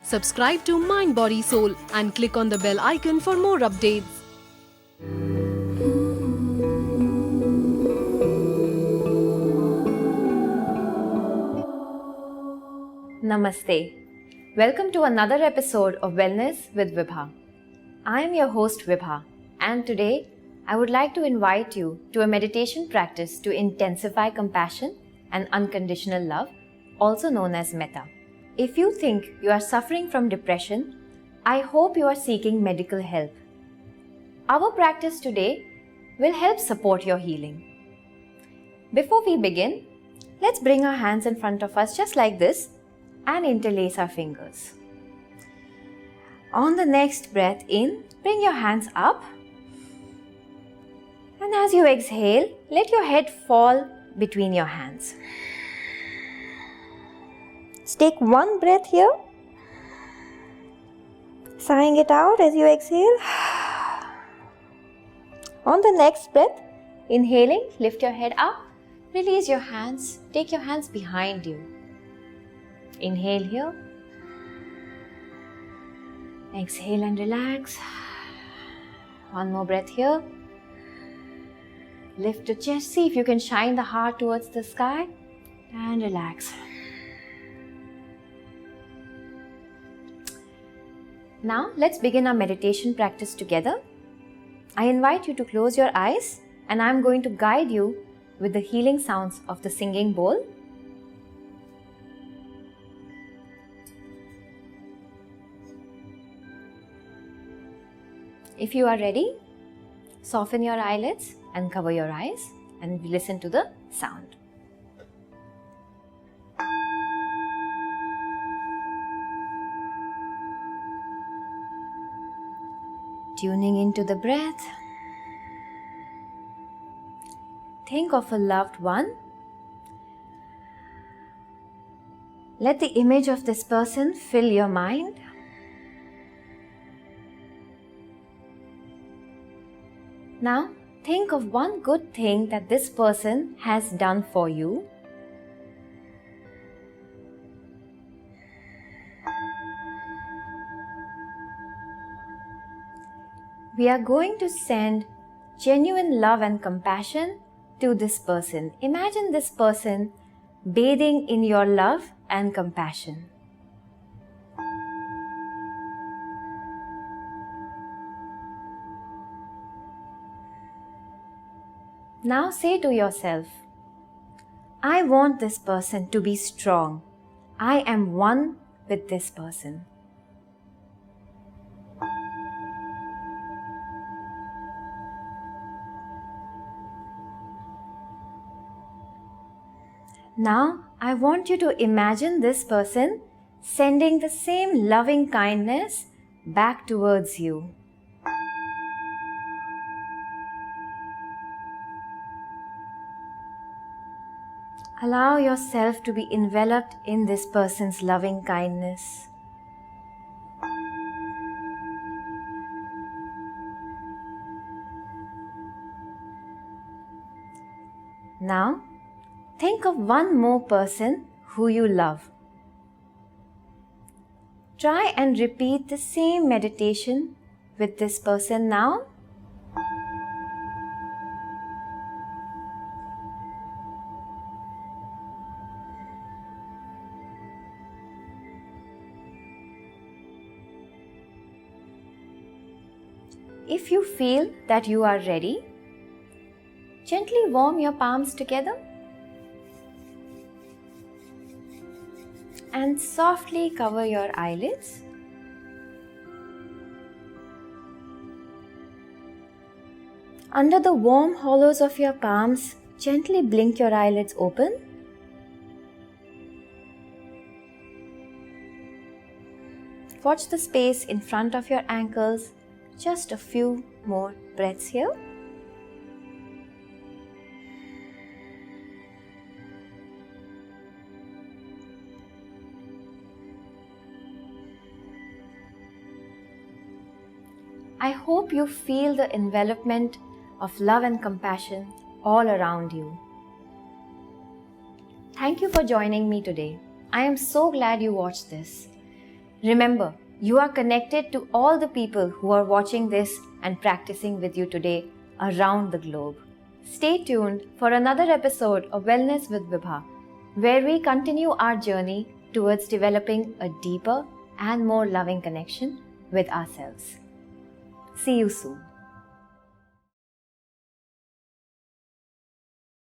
Subscribe to Mind Body Soul and click on the bell icon for more updates. Namaste. Welcome to another episode of Wellness with Vibha. I am your host Vibha, and today I would like to invite you to a meditation practice to intensify compassion and unconditional love, also known as Metta. If you think you are suffering from depression, I hope you are seeking medical help. Our practice today will help support your healing. Before we begin, let's bring our hands in front of us just like this and interlace our fingers. On the next breath in, bring your hands up. And as you exhale, let your head fall between your hands. Let's take one breath here. Sighing it out as you exhale. On the next breath, inhaling, lift your head up, release your hands, take your hands behind you. Inhale here. Exhale and relax. One more breath here. Lift the chest, see if you can shine the heart towards the sky and relax. Now let's begin our meditation practice together. I invite you to close your eyes and I'm going to guide you with the healing sounds of the singing bowl. If you are ready, soften your eyelids and cover your eyes and listen to the sound. Tuning into the breath. Think of a loved one. Let the image of this person fill your mind. Now, think of one good thing that this person has done for you. We are going to send genuine love and compassion to this person. Imagine this person bathing in your love and compassion. Now say to yourself, I want this person to be strong. I am one with this person. Now, I want you to imagine this person sending the same loving kindness back towards you. Allow yourself to be enveloped in this person's loving kindness. Now, think of one more person who you love. Try and repeat the same meditation with this person now. If you feel that you are ready, gently warm your palms together and softly cover your eyelids. Under the warm hollows of your palms, gently blink your eyelids open. Watch the space in front of your ankles. Just a few more breaths here. I hope you feel the envelopment of love and compassion all around you. Thank you for joining me today. I am so glad you watched this. Remember, you are connected to all the people who are watching this and practicing with you today around the globe. Stay tuned for another episode of Wellness with Vibha, where we continue our journey towards developing a deeper and more loving connection with ourselves. See you soon.